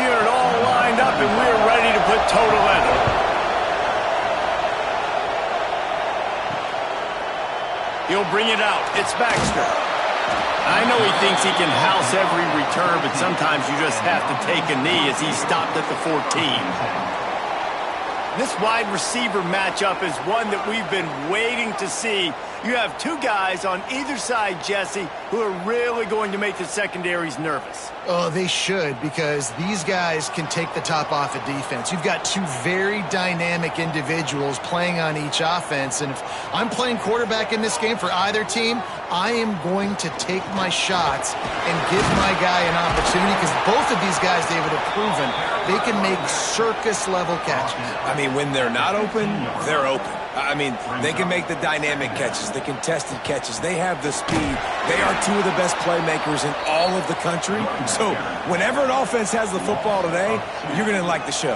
unit all lined up, and we're ready to put total in it. He'll bring it out. It's Baxter. I know he thinks he can house every return, but sometimes you just have to take a knee as he stopped at the 14. This wide receiver matchup is one that we've been waiting to see. You have two guys on either side, Jesse, who are really going to make the secondaries nervous. Oh, they should, because these guys can take the top off of defense. You've got two very dynamic individuals playing on each offense, and if I'm playing quarterback in this game for either team, I am going to take my shots and give my guy an opportunity, because both of these guys, David, have proven they can make circus-level catches. I mean, when they're not open, they're open. I mean, they can make the dynamic catches, the contested catches. They have the speed. They are two of the best playmakers in all of the country. So whenever an offense has the football today, you're going to like the show.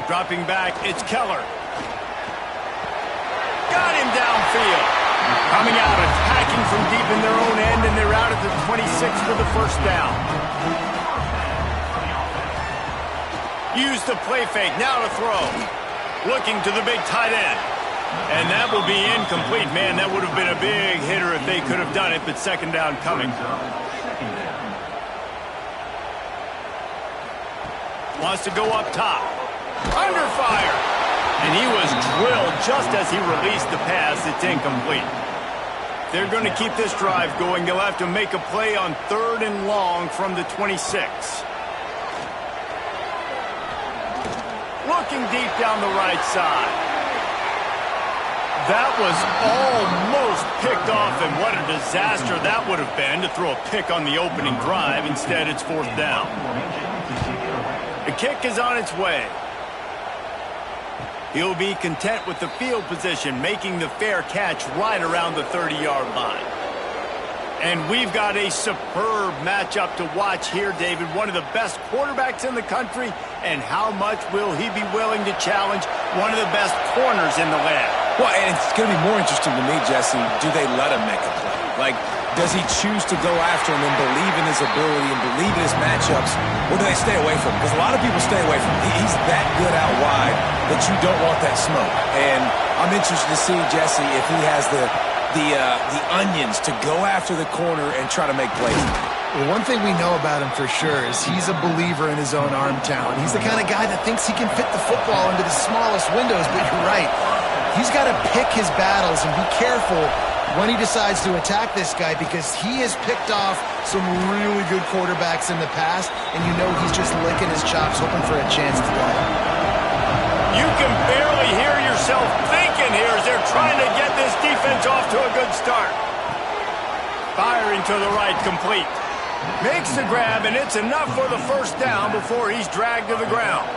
Dropping back, it's Keller. Got him downfield. Coming out, attacking from deep in their own end, and they're out at the 26 for the first down. Use the play fake, now to throw. Looking to the big tight end. And that will be incomplete. Man, that would have been a big hitter if they could have done it, but second down coming. Wants to go up top. Under fire. And he was drilled just as he released the pass. It's incomplete. They're going to keep this drive going. They'll have to make a play on 3rd and long from the 26. Looking deep down the right side. That was almost picked off, and what a disaster that would have been to throw a pick on the opening drive. Instead, it's 4th down. The kick is on its way. He'll be content with the field position, making the fair catch right around the 30-yard line. And we've got a superb matchup to watch here, David. One of the best quarterbacks in the country, and how much will he be willing to challenge one of the best corners in the land? Well, and it's going to be more interesting to me, Jesse, do they let him make a play? Like, does he choose to go after him and believe in his ability and believe in his matchups, or do they stay away from him? Because a lot of people stay away from him. He's that good out wide that you don't want that smoke. And I'm interested to see, Jesse, if he has the onions to go after the corner and try to make plays. Well, one thing we know about him for sure is he's a believer in his own arm talent. He's the kind of guy that thinks he can fit the football into the smallest windows, but you're right. He's got to pick his battles and be careful when he decides to attack this guy, because he has picked off some really good quarterbacks in the past, and you know he's just licking his chops, hoping for a chance today. You can barely hear yourself thinking here as they're trying to get this defense off to a good start. Firing to the right, complete. Makes the grab, and it's enough for the first down before he's dragged to the ground.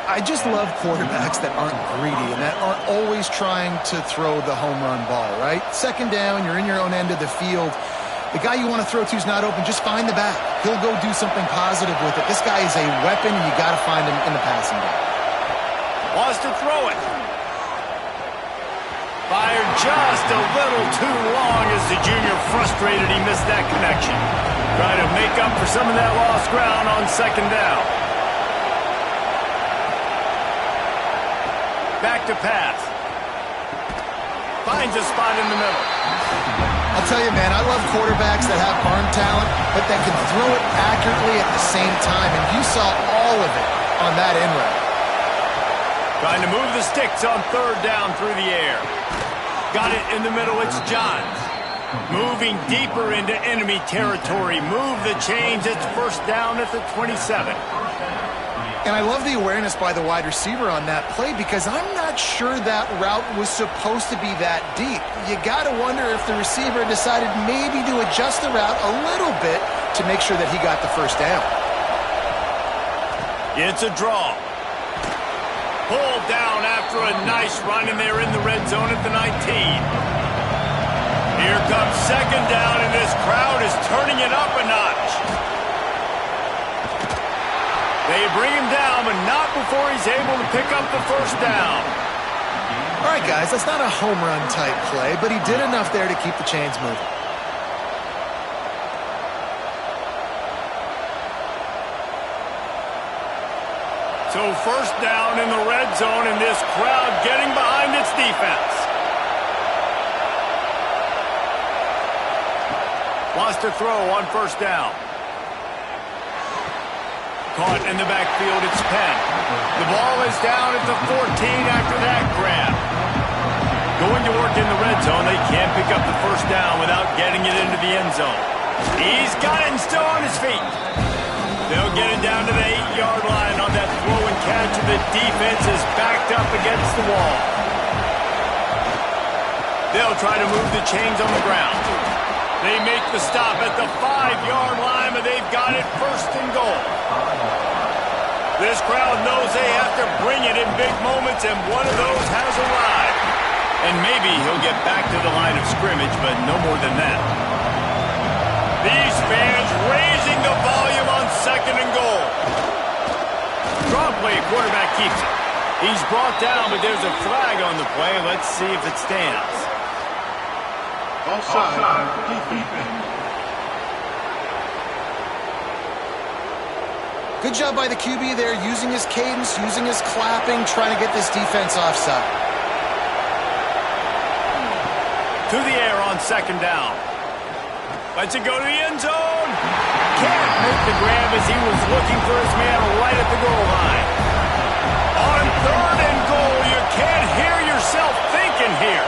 I just love quarterbacks that aren't greedy and that aren't always trying to throw the home run ball, right? Second down, you're in your own end of the field. The guy you want to throw to is not open. Just find the back. He'll go do something positive with it. This guy is a weapon, and you got to find him in the passing game. Wants to throw it. Fired just a little too long as the junior frustrated he missed that connection. Trying to make up for some of that lost ground on second down. Back to pass. Finds a spot in the middle. I'll tell you, man, I love quarterbacks that have arm talent, but that can throw it accurately at the same time, and you saw all of it on that in route. Trying to move the sticks on 3rd down through the air. Got it in the middle, it's Johns. Moving deeper into enemy territory. Move the chains, it's 1st down at the 27. And I love the awareness by the wide receiver on that play, because I'm not sure that route was supposed to be that deep. You got to wonder if the receiver decided maybe to adjust the route a little bit to make sure that he got the first down. It's a draw. Pulled down after a nice run, and they're in the red zone at the 19. Here comes second down, and this crowd is turning it up a notch. They bring him down, but not before he's able to pick up the first down. All right, guys, that's not a home run type play, but he did enough there to keep the chains moving. So first down in the red zone, and this crowd getting behind its defense. Wants to throw on first down. Caught in the backfield, it's Penn. The ball is down at the 14 after that grab. Going to work in the red zone, they can't pick up the first down without getting it into the end zone. He's got it and still on his feet. They'll get it down to the 8-yard line on that throw and catch, and the defense is backed up against the wall. They'll try to move the chains on the ground. They make the stop at the 5-yard line, but they've got it first and goal. This crowd knows they have to bring it in big moments, and one of those has arrived. And maybe he'll get back to the line of scrimmage, but no more than that. These fans raising the volume on second and goal. Draw play, quarterback keeps it. He's brought down, but there's a flag on the play. Let's see if it stands. Offside. Good job by the QB there, using his cadence, using his clapping, trying to get this defense offside. To the air on second down. Lets it go to the end zone. Can't make the grab as he was looking for his man right at the goal line. On third and goal, you can't hear yourself thinking here.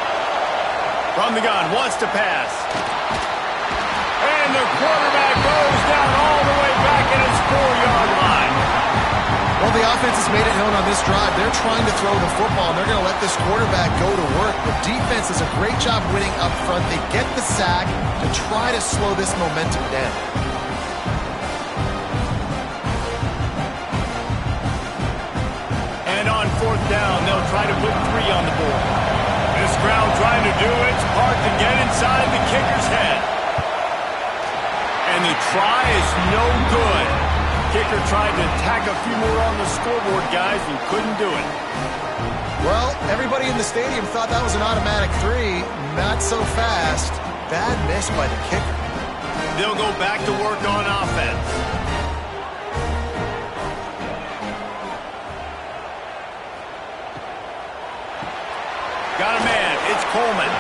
From the gun, wants to pass. And the quarterback goes down all the way back at his 4-yard line. Well, the offense has made it known on this drive. They're trying to throw the football, and they're going to let this quarterback go to work. The defense does a great job winning up front. They get the sack to try to slow this momentum down. And on fourth down, they'll try to put 3 on the board. This crowd trying to do its part to get inside the kicker's head. And the try is no good. Kicker tried to tack a few more on the scoreboard, guys, and couldn't do it. Well, everybody in the stadium thought that was an automatic 3. Not so fast. Bad miss by the kicker. They'll go back to work on offense. Got a man. It's Coleman.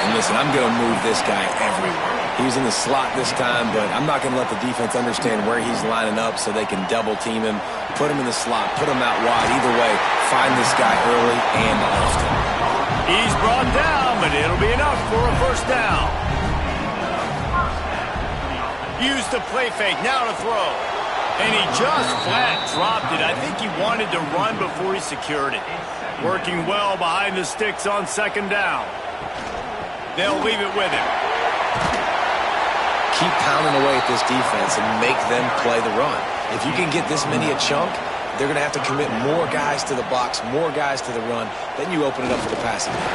And listen, I'm going to move this guy everywhere. He was in the slot this time, but I'm not going to let the defense understand where he's lining up so they can double team him, put him in the slot, put him out wide. Either way, find this guy early and often. He's brought down, but it'll be enough for a first down. Use the play fake, now to throw. And he just flat dropped it. I think he wanted to run before he secured it. Working well behind the sticks on second down. They'll leave it with him. Keep pounding away at this defense and make them play the run. If you can get this many a chunk, they're going to have to commit more guys to the box, more guys to the run. Then you open it up for the passing game.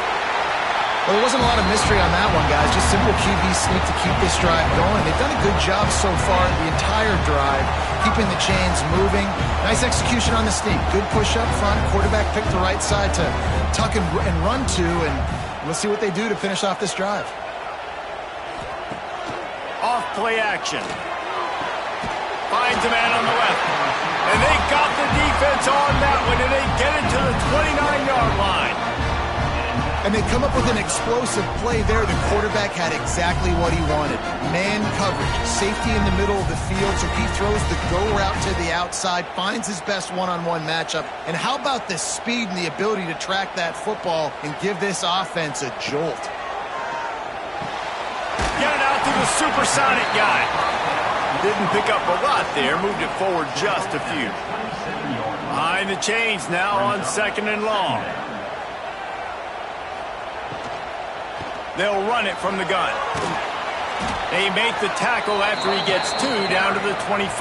Well, there wasn't a lot of mystery on that one, guys. Just simple QB sneak to keep this drive going. They've done a good job so far the entire drive, keeping the chains moving. Nice execution on the sneak. Good push up front. Quarterback picked the right side to tuck and run to, and we'll see what they do to finish off this drive. Off play action. Finds a man on the left. And they got the defense on that one, and they get it to the 29-yard line. And they come up with an explosive play there. The quarterback had exactly what he wanted. Man coverage, safety in the middle of the field, so he throws the go route to the outside, finds his best one-on-one matchup. And how about the speed and the ability to track that football and give this offense a jolt? Get it out to the supersonic guy. Didn't pick up a lot there, moved it forward just a few. Behind the chains now on second and long. They'll run it from the gun. They make the tackle after he gets 2 down to the 25.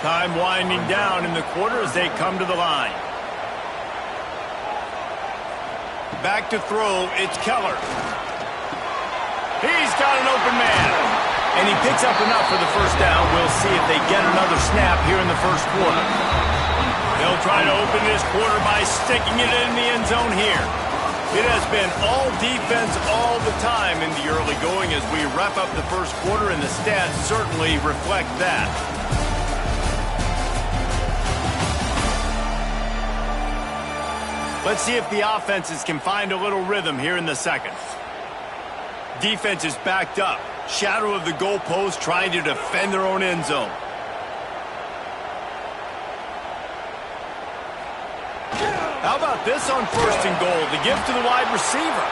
Time winding down in the quarter as they come to the line. Back to throw, it's Keller. He's got an open man. And he picks up enough for the first down. We'll see if they get another snap here in the first quarter. They'll try to open this quarter by sticking it in the end zone here. It has been all defense all the time in the early going as we wrap up the first quarter, and the stats certainly reflect that. Let's see if the offenses can find a little rhythm here in the second. Defense is backed up. Shadow of the goalpost, trying to defend their own end zone. How about this on 1st and goal? The give to the wide receiver.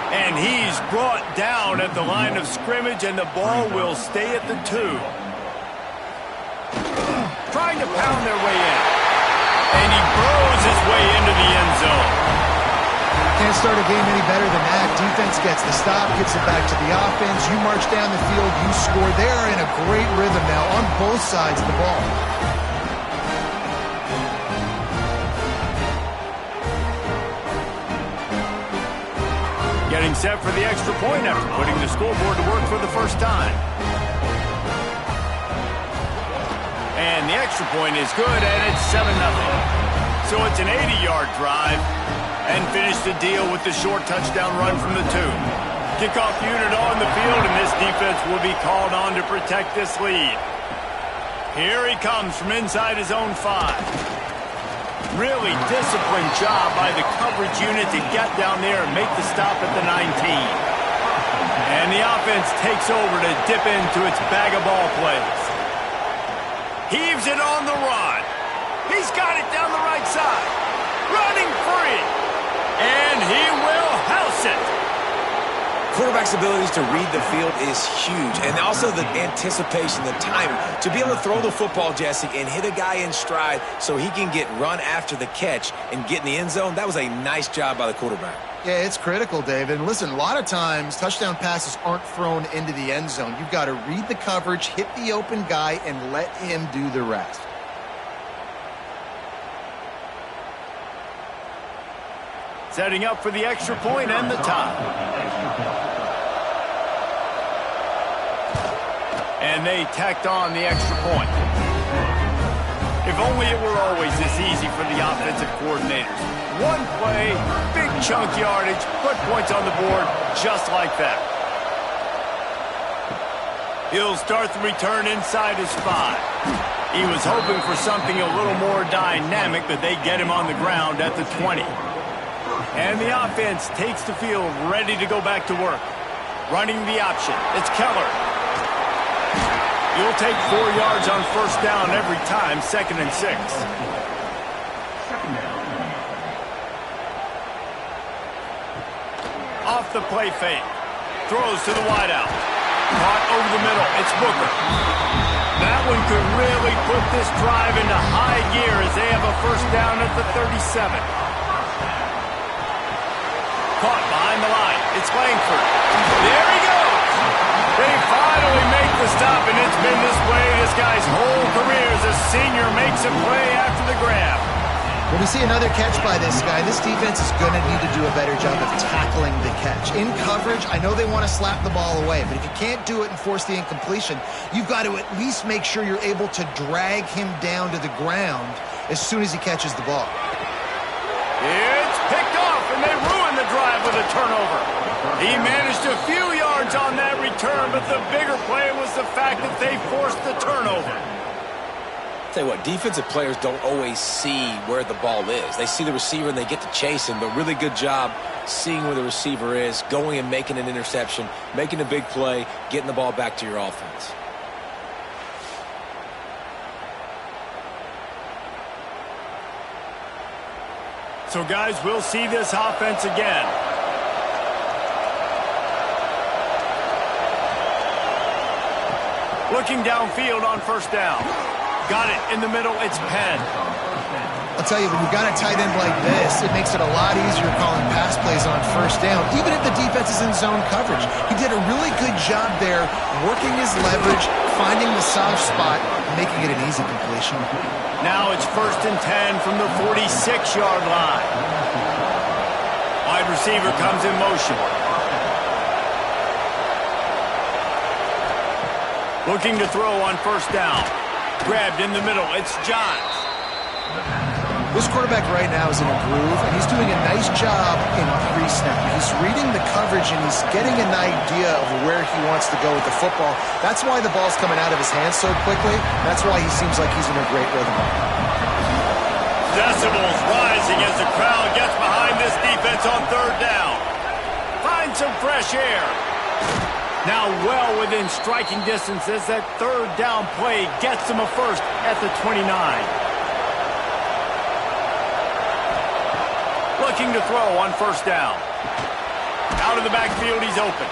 And he's brought down at the line of scrimmage, and the ball will stay at the 2. Trying to pound their way in. And he burrows his way into the end zone. Can't start a game any better than that. Defense gets the stop, gets it back to the offense. You march down the field, you score. They're in a great rhythm now on both sides of the ball. Getting set for the extra point after putting the scoreboard to work for the first time. And the extra point is good, and it's 7-0. So it's an 80-yard drive, and finish the deal with the short touchdown run from the 2. Kickoff unit on the field, and this defense will be called on to protect this lead. Here he comes from inside his own 5. Really disciplined job by the coverage unit to get down there and make the stop at the 19. And the offense takes over to dip into its bag of ball plays. Heaves it on the run. He's got it down the right side. Running free. And he will house it. Quarterback's abilities to read the field is huge. And also the anticipation, the timing. To be able to throw the football, Jesse, and hit a guy in stride so he can get run after the catch and get in the end zone, that was a nice job by the quarterback. Yeah, it's critical, David. And listen, a lot of times touchdown passes aren't thrown into the end zone. You've got to read the coverage, hit the open guy, and let him do the rest. Setting up for the extra point and the tie. And they tacked on the extra point. If only it were always this easy for the offensive coordinators. One play, big chunk yardage, put points on the board just like that. He'll start the return inside his 5. He was hoping for something a little more dynamic, but they get him on the ground at the 20. And the offense takes the field ready to go back to work. Running the option. It's Keller. You'll take 4 yards on 1st down every time, 2nd and 6. Off the play fake. Throws to the wideout. Caught over the middle. It's Booker. That one could really put this drive into high gear as they have a 1st down at the 37. Caught behind the line. It's Langford. There he goes. They finally make the stop, and it's been this way this guy's whole career as a senior makes a play after the grab. When we see another catch by this guy, this defense is going to need to do a better job of tackling the catch. In coverage, I know they want to slap the ball away, but if you can't do it and force the incompletion, you've got to at least make sure you're able to drag him down to the ground as soon as he catches the ball. It's picked off, and they ruin the drive with a turnover. He managed a few yards on that return, but the bigger play was the fact that they forced the turnover. Tell you what, defensive players don't always see where the ball is. They see the receiver and they get to chase him, but really good job seeing where the receiver is, going and making an interception, making a big play, getting the ball back to your offense. So, guys, we'll see this offense again. Looking downfield on 1st down. Got it in the middle. It's Penn. I'll tell you, when you've got a tight end like this, it makes it a lot easier calling pass plays on 1st down, even if the defense is in zone coverage. He did a really good job there, working his leverage, finding the soft spot, making it an easy completion. Now it's 1st and 10 from the 46-yard line. Wide receiver comes in motion. Looking to throw on 1st down. Grabbed in the middle. It's Johns. This quarterback right now is in a groove, and he's doing a nice job in pre-snap. He's reading the coverage, and he's getting an idea of where he wants to go with the football. That's why the ball's coming out of his hands so quickly. That's why he seems like he's in a great rhythm. Decibels rising as the crowd gets behind this defense on third down. Find some fresh air. Now well within striking distance as that third down play gets them a first at the 29. Looking to throw on first down. Out of the backfield, he's open.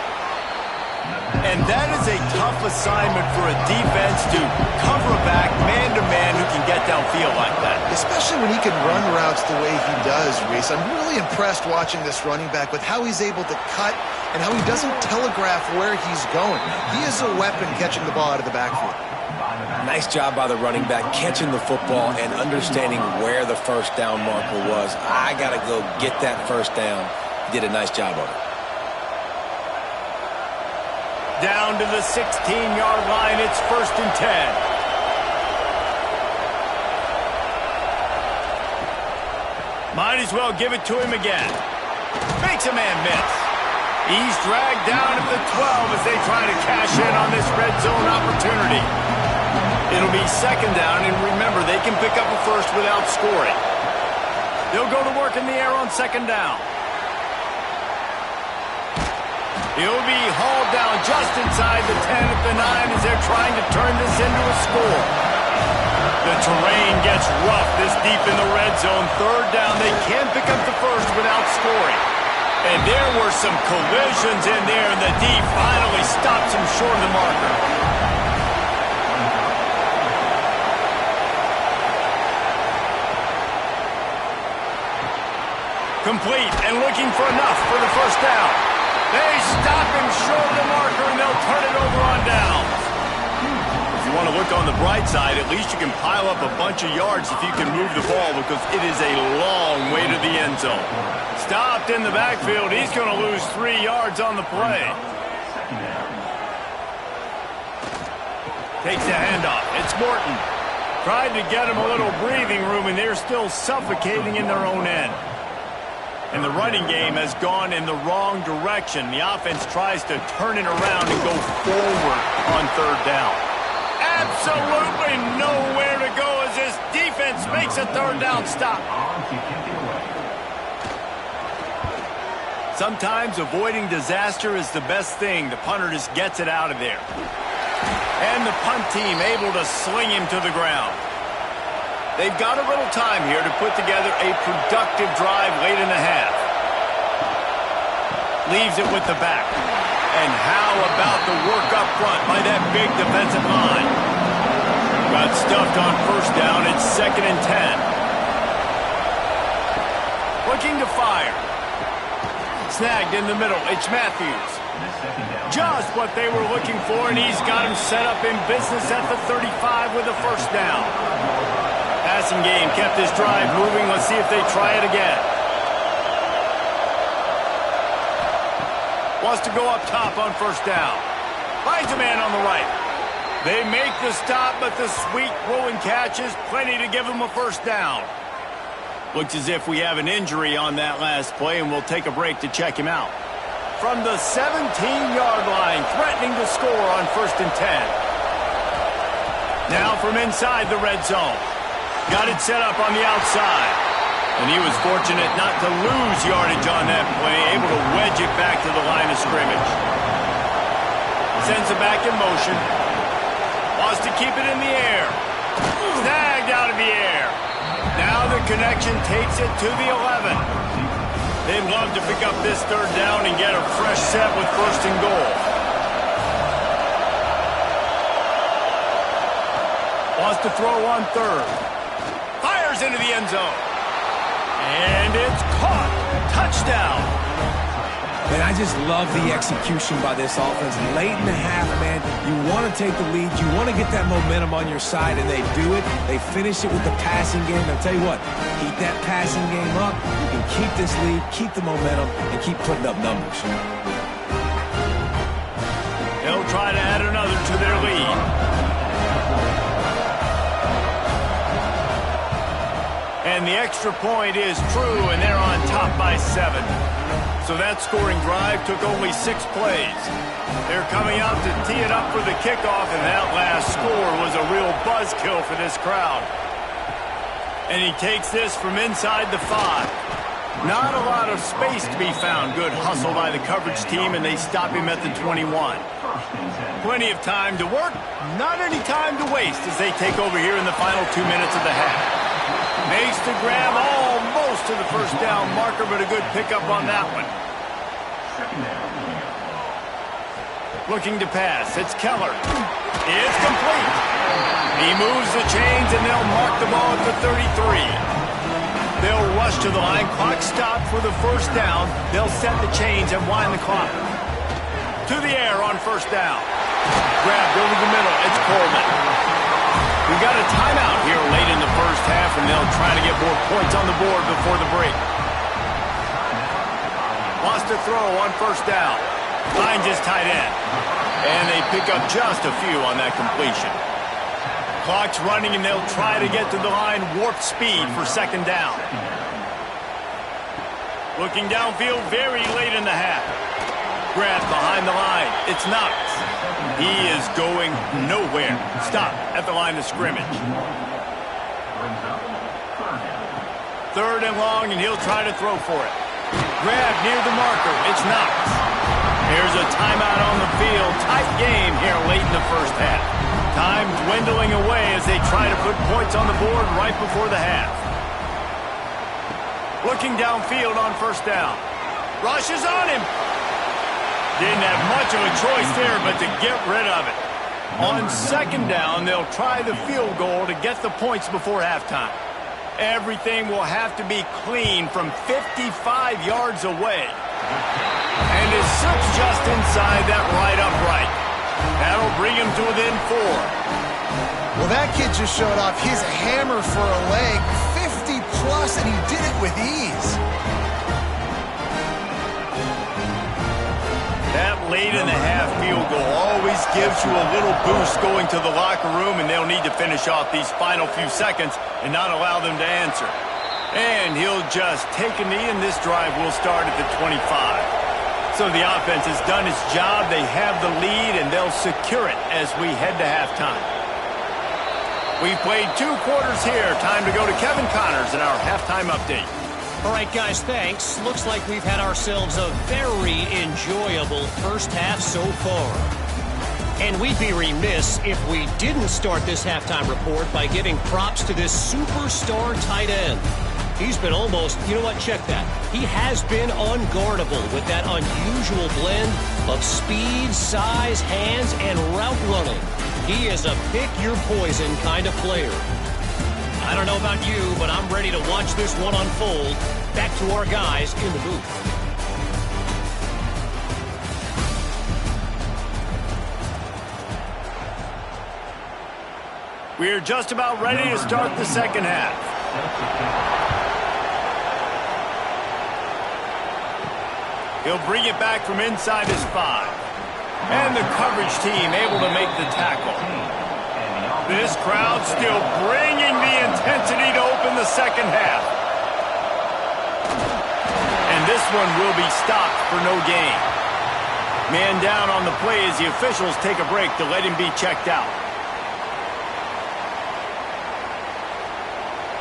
And that is a tough assignment for a defense to cover a back man-to-man who can get downfield like that. Especially when he can run routes the way he does, Reese. I'm really impressed watching this running back with how he's able to cut and how he doesn't telegraph where he's going. He is a weapon catching the ball out of the backfield. Nice job by the running back catching the football and understanding where the first down marker was. I got to go get that first down. He did a nice job of it. Down to the 16-yard line, it's 1st and 10. Might as well give it to him again. Makes a man miss. He's dragged down at the 12 as they try to cash in on this red zone opportunity. It'll be 2nd down, and remember, they can pick up a first without scoring. They'll go to work in the air on 2nd down. He'll be hauled down just inside the 10 at the 9 as they're trying to turn this into a score. The terrain gets rough this deep in the red zone. 3rd down, they can't pick up the first without scoring. And there were some collisions in there, and the D finally stops him short of the marker. Complete and looking for enough for the first down. They stop him short of the marker, and they'll turn it over on downs. If you want to look on the bright side, at least you can pile up a bunch of yards if you can move the ball because it is a long way to the end zone. Stopped in the backfield. He's going to lose 3 yards on the play. Takes the handoff. It's Morton. Tried to get him a little breathing room, and they're still suffocating in their own end. And the running game has gone in the wrong direction. The offense tries to turn it around and go forward on 3rd down. Absolutely nowhere to go as this defense makes a 3rd down stop. Sometimes avoiding disaster is the best thing. The punter just gets it out of there. And the punt team able to sling him to the ground. They've got a little time here to put together a productive drive late in the half. Leaves it with the back. And how about the work up front by that big defensive line? Got stuffed on first down. It's 2nd and 10. Looking to fire. Snagged in the middle. It's Matthews. Just what they were looking for, and he's got him set up in business at the 35 with a first down. Passing game kept this drive moving. Let's see if they try it again. Wants to go up top on first down. Finds a man on the right. They make the stop, but the sweet rolling catch is plenty to give them a first down. Looks as if we have an injury on that last play, and we'll take a break to check him out. From the 17-yard line, threatening to score on 1st and 10. Now from inside the red zone. Got it set up on the outside. And he was fortunate not to lose yardage on that play, able to wedge it back to the line of scrimmage. Sends it back in motion. Wants to keep it in the air. Snagged out of the air. Now the connection takes it to the 11. They'd love to pick up this 3rd down and get a fresh set with 1st and goal. Wants to throw on 3rd. Fires into the end zone. And it's caught. Touchdown. Man, I just love the execution by this offense. Late in the half, man, you want to take the lead. You want to get that momentum on your side, and they do it. They finish it with the passing game. I'll tell you what, keep that passing game up. You can keep this lead, keep the momentum, and keep putting up numbers. They'll try to add another to their lead. And the extra point is true, and they're on top by 7. So that scoring drive took only 6 plays. They're coming out to tee it up for the kickoff, and that last score was a real buzzkill for this crowd. And he takes this from inside the 5. Not a lot of space to be found. Good hustle by the coverage team, and they stop him at the 21. Plenty of time to work, not any time to waste as they take over here in the final 2 minutes of the half. Makes the grab almost to the first down marker, but a good pickup on that one. Looking to pass. It's Keller. It's complete. He moves the chains, and they'll mark the ball at the 33. They'll rush to the line. Clock stopped for the first down. They'll set the chains and wind the clock. To the air on first down. Grabbed over the middle. It's Coleman. We've got a timeout here late in the first half, and they'll try to get more points on the board before the break. Lost a throw on first down. Finds his tight end. And they pick up just a few on that completion. Clock's running, and they'll try to get to the line warp speed for second down. Looking downfield very late in the half. Grabbed behind the line. It's Knox. He is going nowhere. Stop at the line of scrimmage. Third and long, and he'll try to throw for it. Grabbed near the marker. It's Knox. Here's a timeout on the field. Tight game here late in the first half. Time dwindling away as they try to put points on the board right before the half. Looking downfield on first down. Rushes on him. Didn't have much of a choice there but to get rid of it. On second down, they'll try the field goal to get the points before halftime. Everything will have to be clean from 55 yards away. And it sits just inside that right upright. That'll bring him to within 4. Well, that kid just showed off his hammer for a leg. 50 plus, and he did it with ease. That late in the half field goal always gives you a little boost going to the locker room, and they'll need to finish off these final few seconds and not allow them to answer. And he'll just take a knee, and this drive will start at the 25. So the offense has done its job. They have the lead, and they'll secure it as we head to halftime. We've played 2 quarters here. Time to go to Kevin Connors in our halftime update. All right, guys, thanks. Looks like we've had ourselves a very enjoyable first half so far. And we'd be remiss if we didn't start this halftime report by giving props to this superstar tight end. He's been almost, you know what, check that. He has been unguardable with that unusual blend of speed, size, hands, and route running. He is a pick-your-poison kind of player. I don't know about you, but I'm ready to watch this one unfold. Back to our guys in the booth. We're just about ready to start the second half. He'll bring it back from inside his 5. And the coverage team able to make the tackle. This crowd still bringing the intensity to open the second half. And this one will be stopped for no gain. Man down on the play as the officials take a break to let him be checked out.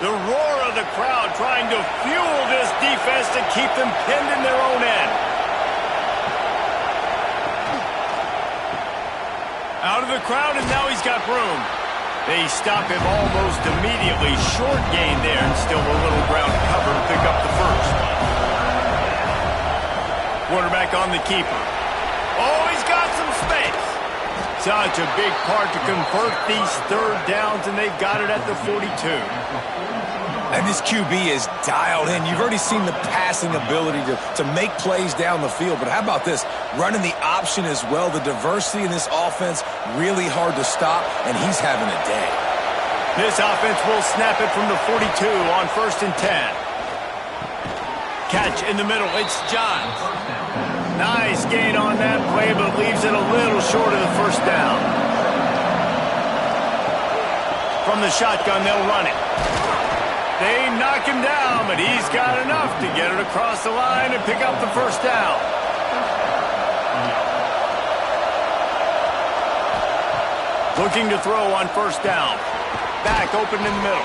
The roar of the crowd trying to fuel this defense to keep them pinned in their own end. Out of the crowd, and now he's got room. They stop him almost immediately. Short gain there, and still a little ground to cover to pick up the first. Quarterback on the keeper. Oh, he's got some space. Such a big part to convert these third downs, and they've got it at the 42. And this QB is dialed in. You've already seen the passing ability to make plays down the field. But how about this? Running the option as well. The diversity in this offense, really hard to stop, and he's having a day. This offense will snap it from the 42 on 1st and 10. Catch in the middle. It's Johns. Nice gain on that play, but leaves it a little short of the first down. From the shotgun, they'll run it. They knock him down, but he's got enough to get it across the line and pick up the first down. Looking to throw on first down. Back open in the middle.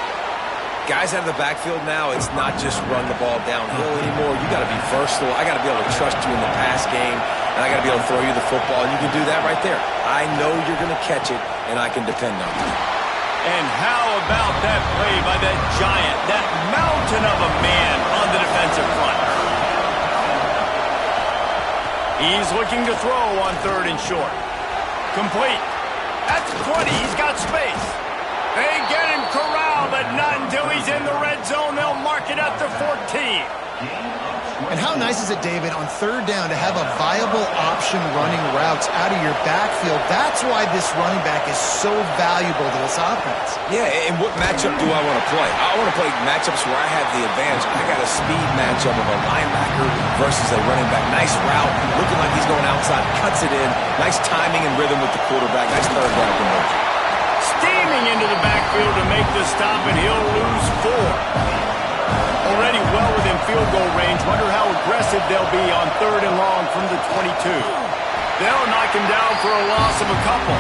Guys out of the backfield now, it's not just run the ball downhill anymore. You got to be versatile. I got to be able to trust you in the pass game, and I got to be able to throw you the football, and you can do that right there. I know you're going to catch it, and I can depend on you. And how about that play by that giant, that mountain of a man on the defensive front? He's looking to throw on 3rd and short. Complete. At the 20, he's got space. They get him corralled, but not until he's in the red zone. They'll mark it at the 14. And how nice is it, David, on 3rd down to have a viable option running routes out of your backfield? That's why this running back is so valuable to this offense. Yeah, and what matchup do I want to play? I want to play matchups where I have the advantage. I got a speed matchup of a linebacker versus a running back. Nice route, looking like he's going outside, cuts it in. Nice timing and rhythm with the quarterback. Nice 3rd down conversion. Steaming into the backfield to make the stop, and he'll lose 4. Already well within field goal range. Wonder how aggressive they'll be on 3rd and long from the 22. They'll knock him down for a loss of a couple.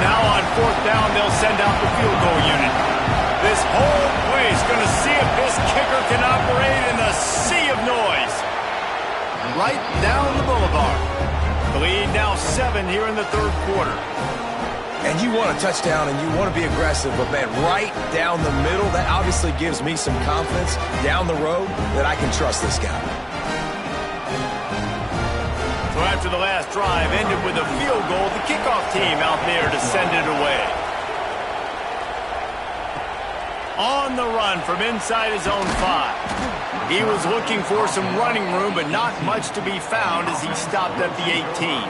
Now on 4th down, they'll send out the field goal unit. This whole place going to see if this kicker can operate in the sea of noise. Right down the boulevard. The lead now 7 here in the 3rd quarter. And you want a touchdown and you want to be aggressive, but man, right down the middle, that obviously gives me some confidence down the road that I can trust this guy. So after the last drive ended with a field goal, the kickoff team out there to send it away. On the run from inside his own 5. He was looking for some running room, but not much to be found as he stopped at the 18.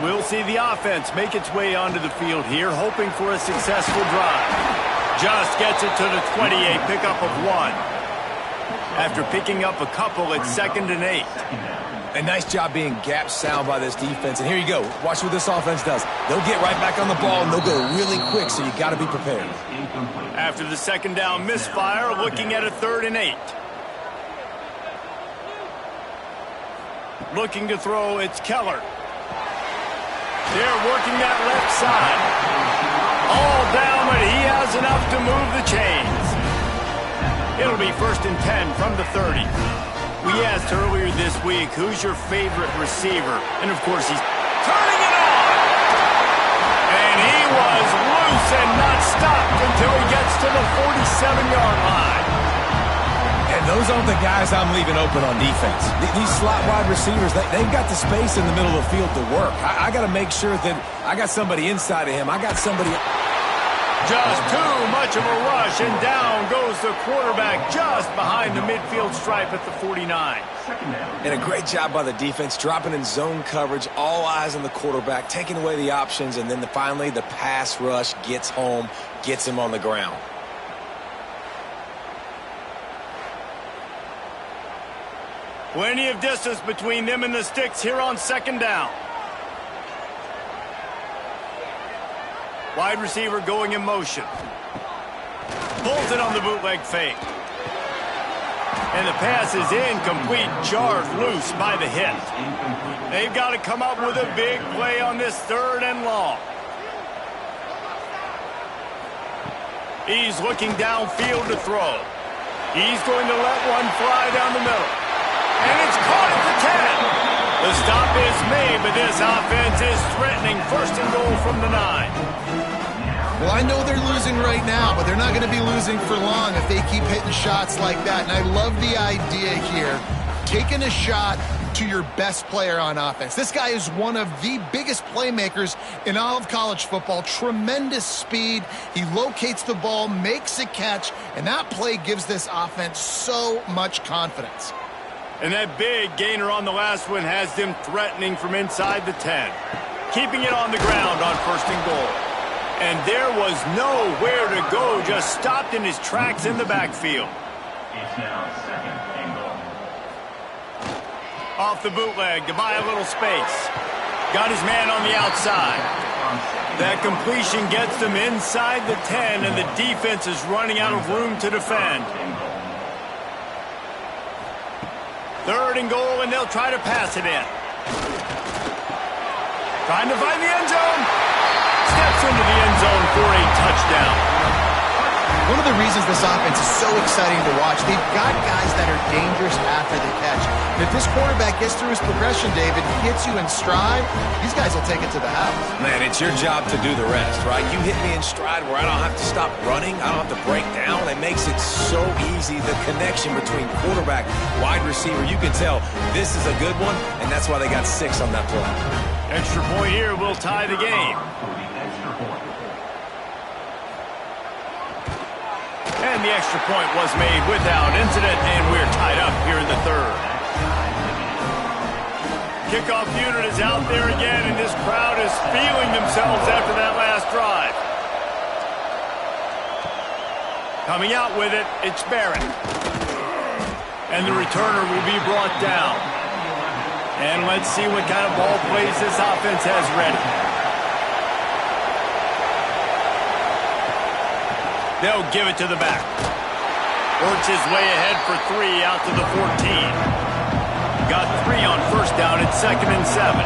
We'll see the offense make its way onto the field here, hoping for a successful drive. Just gets it to the 20, a pickup of 1. After picking up a couple, it's 2nd and 8. A nice job being gap sound by this defense. And here you go. Watch what this offense does. They'll get right back on the ball, and they'll go really quick, so you got to be prepared. After the 2nd down misfire, looking at a 3rd and 8. Looking to throw, it's Keller. They're working that left side. All down, but he has enough to move the chains. It'll be 1st and 10 from the 30. We asked earlier this week, who's your favorite receiver? And, of course, he's turning it on. And he was loose and not stopped until he gets to the 47-yard line. And those aren't the guys I'm leaving open on defense. These slot wide receivers, they've got the space in the middle of the field to work. I got to make sure that I got somebody inside of him. I got somebody... Just too much of a rush, and down goes the quarterback just behind the midfield stripe at the 49. And a great job by the defense, dropping in zone coverage, all eyes on the quarterback, taking away the options, and then finally the pass rush gets home, gets him on the ground. Plenty of distance between them and the sticks here on 2nd down. Wide receiver going in motion. Pulls it on the bootleg fake. And the pass is incomplete, jarred loose by the hit. They've got to come up with a big play on this 3rd and long. He's looking downfield to throw. He's going to let one fly down the middle. And it's caught at the 10. The stop is made, but this offense is threatening 1st and goal from the 9. Well, I know they're losing right now, but they're not going to be losing for long if they keep hitting shots like that. And I love the idea here, taking a shot to your best player on offense. This guy is one of the biggest playmakers in all of college football. Tremendous speed. He locates the ball, makes a catch, and that play gives this offense so much confidence. And that big gainer on the last one has them threatening from inside the 10. Keeping it on the ground on 1st and goal. And there was nowhere to go, just stopped in his tracks in the backfield. It's now 2nd and goal. Off the bootleg to buy a little space. Got his man on the outside. That completion gets them inside the 10, and the defense is running out of room to defend. 3rd and goal, and they'll try to pass it in. Trying to find the end zone. Steps into the end zone for a touchdown. One of the reasons this offense is so exciting to watch, they've got guys that are dangerous after the catch. And if this quarterback gets through his progression, David, hits you in stride, these guys will take it to the house. Man, it's your job to do the rest, right? You hit me in stride where I don't have to stop running. I don't have to break down. It makes it so easy. The connection between quarterback, wide receiver, you can tell this is a good one, and that's why they got 6 on that play. Extra point here will tie the game. And the extra point was made without incident, and we're tied up here in the third. Kickoff unit is out there again, and this crowd is feeling themselves after that last drive. Coming out with it, it's Barrett. And the returner will be brought down. And let's see what kind of ball plays this offense has ready. They'll give it to the back. Works his way ahead for 3 out to the 14. Got 3 on first down at 2nd and 7.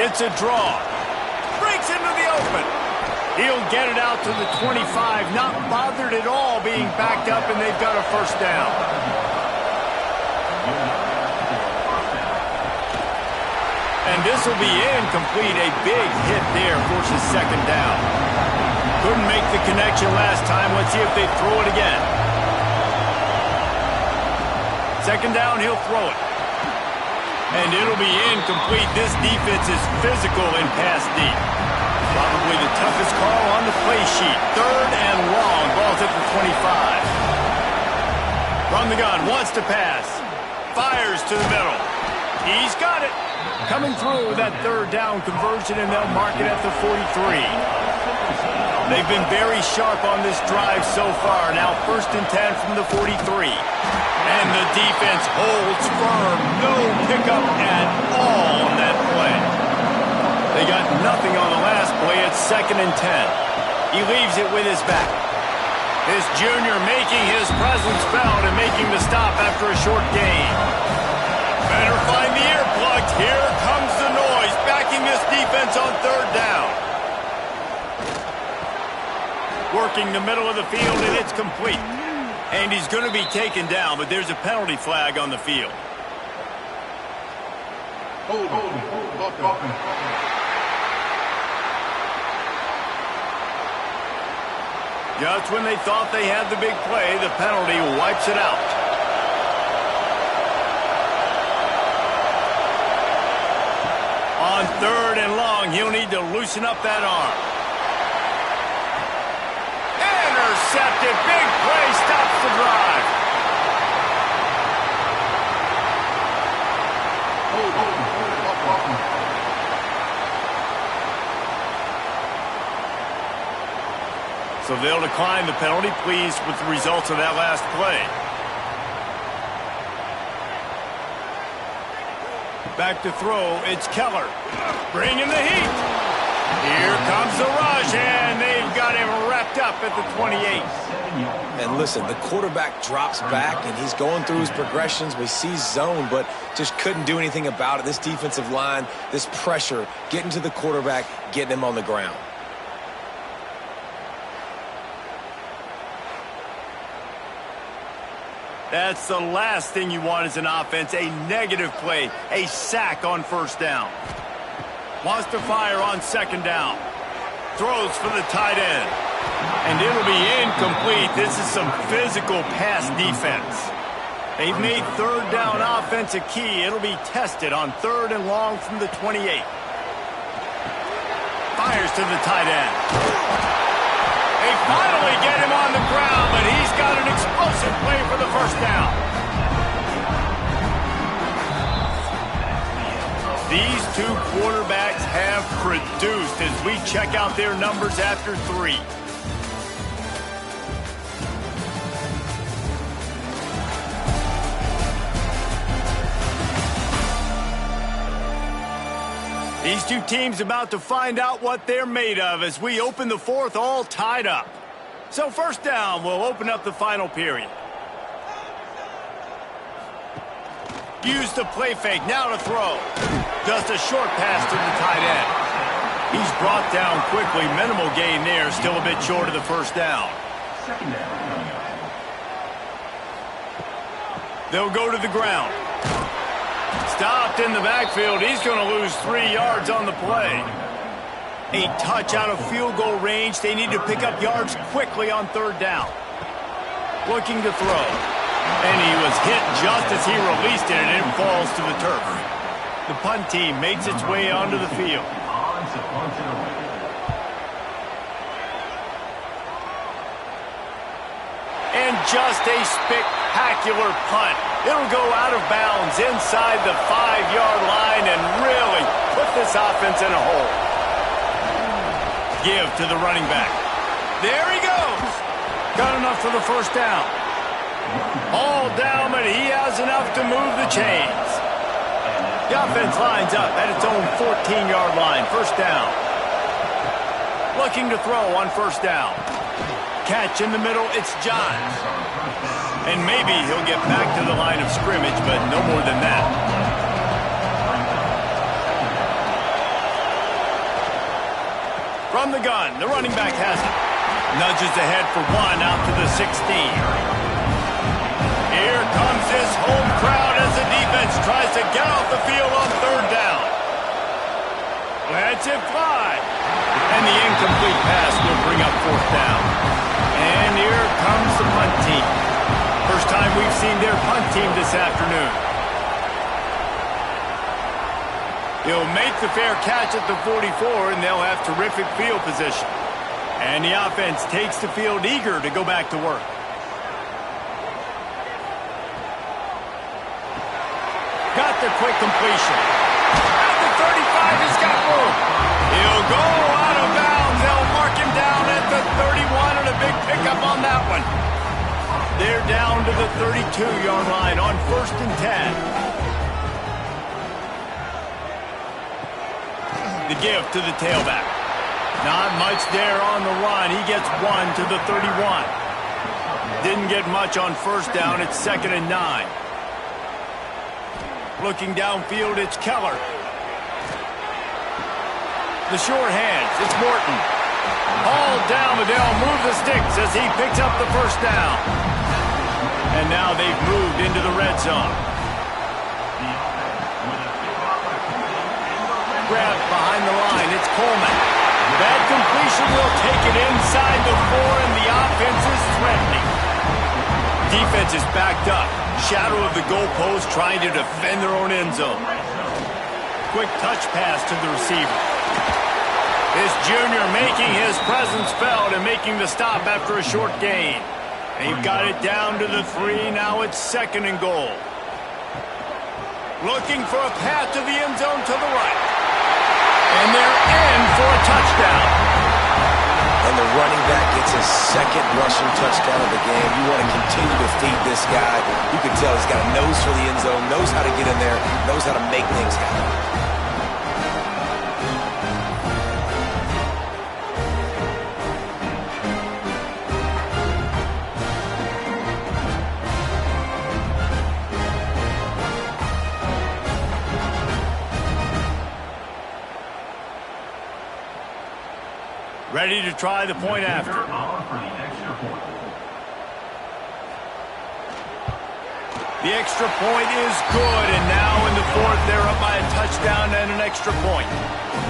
It's a draw. Breaks into the open. He'll get it out to the 25. Not bothered at all being backed up, and they've got a first down. And this will be incomplete. A big hit there forces 2nd down. Couldn't make the connection last time. Let's see if they throw it again. 2nd down, he'll throw it. And it'll be incomplete. This defense is physical in pass deep. Probably the toughest call on the play sheet. 3rd and long. Ball's at the 25. From the gun, wants to pass. Fires to the middle. He's got it. Coming through with that 3rd down conversion, and they'll mark it at the 43. They've been very sharp on this drive so far. Now 1st and 10 from the 43. And the defense holds firm. No pickup at all on that play. They got nothing on the last play. It's 2nd and 10. He leaves it with his back. His junior making his presence felt and making the stop after a short gain. Better find the earplugs. Here comes the noise, backing this defense on 3rd down. Working the middle of the field, and it's complete. And he's going to be taken down, but there's a penalty flag on the field. Just when they thought they had the big play, the penalty wipes it out. On 3rd and long, he'll need to loosen up that arm. Intercepted. Big play. Stops the drive. So they'll decline the penalty, pleased with the results of that last play. Back to throw, it's Keller. Bringing the heat. Here comes the rush, and they've got him wrapped up at the 28. And listen, the quarterback drops back, and he's going through his progressions. We see zone, but just couldn't do anything about it. This defensive line, this pressure, getting to the quarterback, getting him on the ground. That's the last thing you want as an offense, a negative play, a sack on 1st down. Wants to fire on 2nd down. Throws for the tight end. And it'll be incomplete. This is some physical pass defense. They've made 3rd down offense a key. It'll be tested on 3rd and long from the 28. Fires to the tight end. They finally get him on the ground, but he's got an explosive play for the 1st down. These 2 quarterbacks have produced as we check out their numbers after 3. These 2 teams about to find out what they're made of as we open the 4th all tied up. So 1st down will open up the final period. Use the play fake, now to throw. Just a short pass to the tight end. He's brought down quickly. Minimal gain there. Still a bit short of the first down. Second down coming up. They'll go to the ground. Stopped in the backfield. He's going to lose 3 yards on the play. A touch out of field goal range. They need to pick up yards quickly on third down. Looking to throw. And he was hit just as he released it, and it falls to the turf. The punt team makes its way onto the field. On to punt it away. And just a spectacular punt. It'll go out of bounds inside the 5-yard line and really put this offense in a hole. Give to the running back. There he goes. Got enough for the first down. All down, but he has enough to move the chains. The offense lines up at its own 14-yard line. First down. Looking to throw on first down. Catch in the middle, it's Johns. And maybe he'll get back to the line of scrimmage, but no more than that. From the gun, the running back has it. Nudges ahead for 1 out to the 16. Here comes his home crowd as the defense tries to get off the field on third down. Lets it fly. And the incomplete pass will bring up fourth down. And here comes the punt team. First time we've seen their punt team this afternoon. He'll make the fair catch at the 44, and they'll have terrific field position. And the offense takes the field eager to go back to work. Got the quick completion. At the 35, he's got room. He'll go out of bounds. They'll mark him down at the 31, and a big pickup on that one. They're down to the 32-yard line on 1st and 10. The give to the tailback. Not much there on the run. He gets 1 to the 31. Didn't get much on first down. It's 2nd and 9. Looking downfield, it's Keller. The short hands, it's Morton. All down, but they'll move the sticks as he picks up the first down. And now they've moved into the red zone. Grabbed behind the line, it's Coleman. Bad completion will take it inside the 4, and the offense is threatening. Defense is backed up. Shadow of the goalpost trying to defend their own end zone. Quick touch pass to the receiver. This junior making his presence felt and making the stop after a short gain. They've got it down to the 3. Now it's 2nd and goal. Looking for a path to the end zone to the right. And they're in for a touchdown. And the running back gets his 2nd rushing touchdown of the game. You want to continue to feed this guy. You can tell he's got a nose for the end zone, knows how to get in there, knows how to make things happen. Ready to try the point after. The extra point is good, and now in the 4th, they're up by a touchdown and an extra point.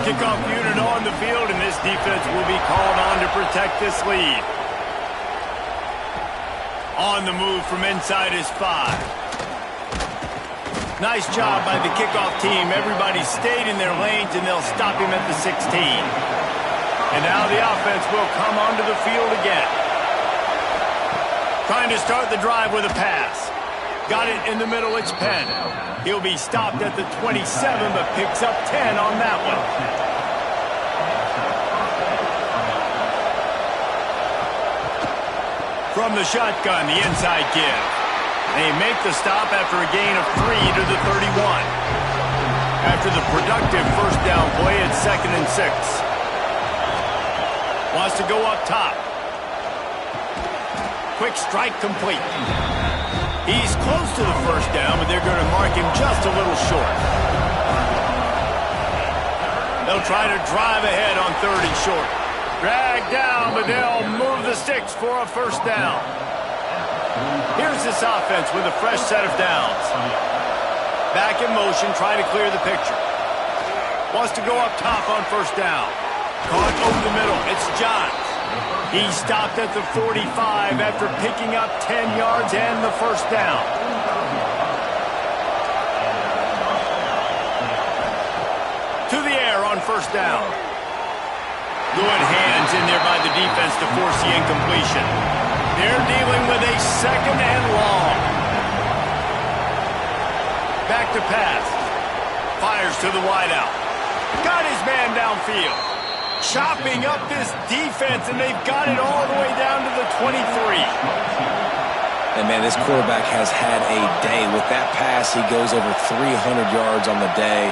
Kickoff unit on the field, and this defense will be called on to protect this lead. On the move from inside is 5. Nice job by the kickoff team. Everybody stayed in their lanes, and they'll stop him at the 16. And now the offense will come onto the field again. Trying to start the drive with a pass. Got it in the middle, it's Penn. He'll be stopped at the 27, but picks up 10 on that one. From the shotgun, the inside give. They make the stop after a gain of 3 to the 31. After the productive first down play, it's 2nd and 6. Wants to go up top. Quick strike complete. He's close to the first down, but they're going to mark him just a little short. They'll try to drive ahead on 3rd and short. Drag down, but they'll move the sticks for a first down. Here's this offense with a fresh set of downs. Back in motion, trying to clear the picture. Wants to go up top on first down. Caught over the middle. It's Johns. He stopped at the 45 after picking up 10 yards and the first down. To the air on first down. Good hands in there by the defense to force the incompletion. They're dealing with a 2nd and long. Back to pass. Fires to the wideout. Got his man downfield. Chopping up this defense, and they've got it all the way down to the 23. And, man, this quarterback has had a day. With that pass, he goes over 300 yards on the day.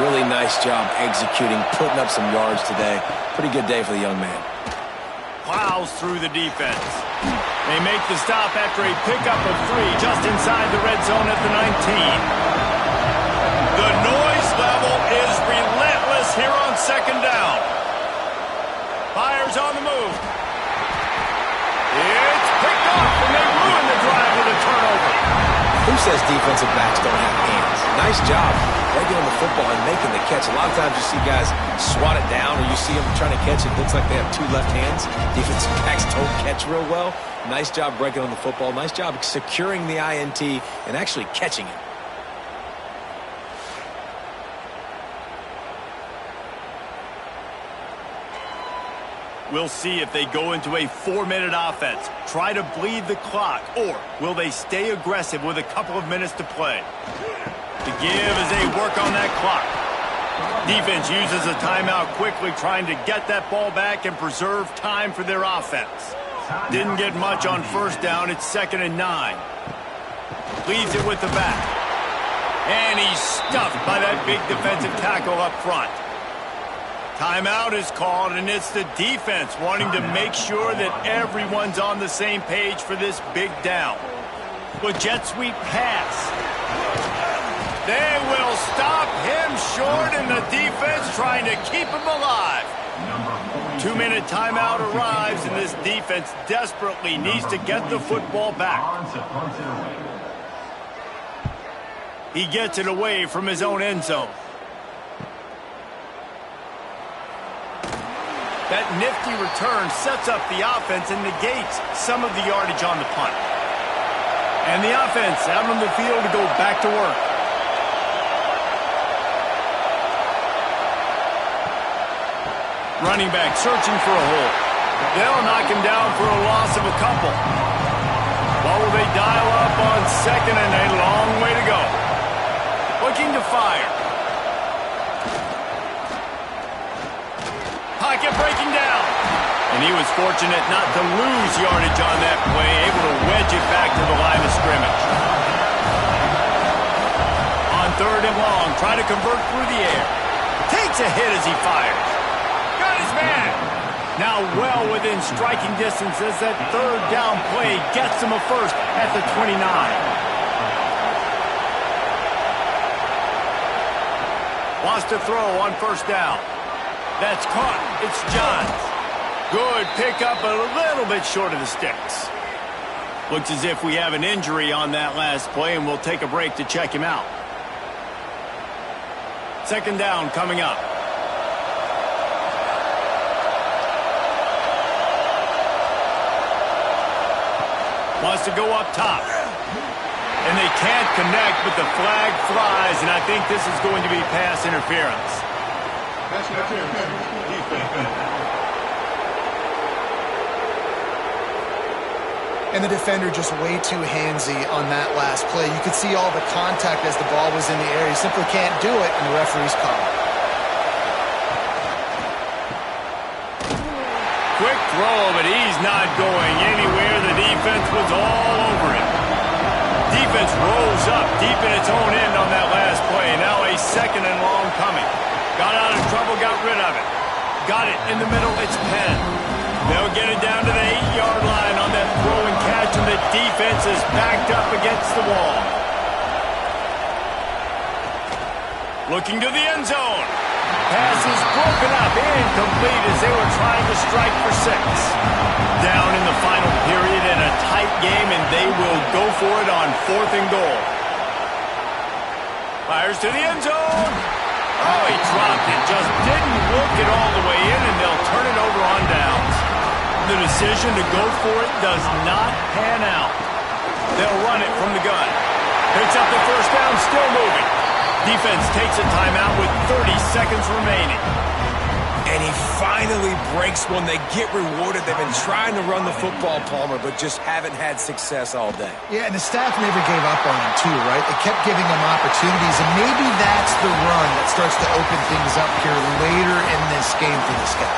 Really nice job executing, putting up some yards today. Pretty good day for the young man. Plows through the defense. They make the stop after a pickup of 3 just inside the red zone at the 19. The noise level is relentless here on 2nd down. Fires on the move. It's picked off, and they ruin the drive with a turnover. Who says defensive backs don't have hands? Nice job breaking on the football and making the catch. A lot of times you see guys swat it down, or you see them trying to catch it. Looks like they have 2 left hands. Defensive backs don't catch real well. Nice job breaking on the football. Nice job securing the INT and actually catching it. We'll see if they go into a 4-minute offense, try to bleed the clock, or will they stay aggressive with a couple of minutes to play? To give as they work on that clock. Defense uses a timeout quickly, trying to get that ball back and preserve time for their offense. Didn't get much on first down. It's 2nd and 9. Leaves it with the back. And he's stuffed by that big defensive tackle up front. Timeout is called, and it's the defense wanting to make sure that everyone's on the same page for this big down. With jet sweep pass. They will stop him short, and the defense trying to keep him alive. 2-minute timeout arrives, and this defense desperately needs to get the football back. He gets it away from his own end zone. That nifty return sets up the offense and negates some of the yardage on the punt. And the offense out on the field to go back to work. Running back searching for a hole. They'll knock him down for a loss of a couple. What will they dial up on 2nd and a long way to go? Looking to fire. Pocket breaking down. And he was fortunate not to lose yardage on that play, able to wedge it back to the line of scrimmage. On 3rd and long, trying to convert through the air. Takes a hit as he fires. Got his man. Now well within striking distance as that 3rd down play gets him a first at the 29. Wants to throw on first down. That's caught. It's Johns. Good pickup, a little bit short of the sticks. Looks as if we have an injury on that last play, and we'll take a break to check him out. 2nd down coming up. Wants to go up top. And they can't connect, but the flag flies, and I think this is going to be pass interference. And the defender just way too handsy on that last play. You could see all the contact as the ball was in the air. He simply can't do it, and the referee's call. Quick throw, but he's not going anywhere. The defense was all over him. Defense rose up deep in its own end on that last play. Now a 2nd and long coming. Got out of trouble, got rid of it. Got it in the middle, it's Penn. They'll get it down to the 8-yard line on that throw and catch, and the defense is backed up against the wall. Looking to the end zone. Pass is broken up, incomplete as they were trying to strike for 6. Down in the final period in a tight game, and they will go for it on 4th and goal. Fires to the end zone. Oh, he dropped it. Just didn't work it all the way in, and they'll turn it over on downs. The decision to go for it does not pan out. They'll run it from the gun. Picks up the first down, still moving. Defense takes a timeout with 30 seconds remaining. And he finally breaks one. They get rewarded. They've been trying to run the football, Palmer, but just haven't had success all day. Yeah, and the staff never gave up on him, too, right? They kept giving him opportunities, and maybe that's the run that starts to open things up here later in this game for this guy.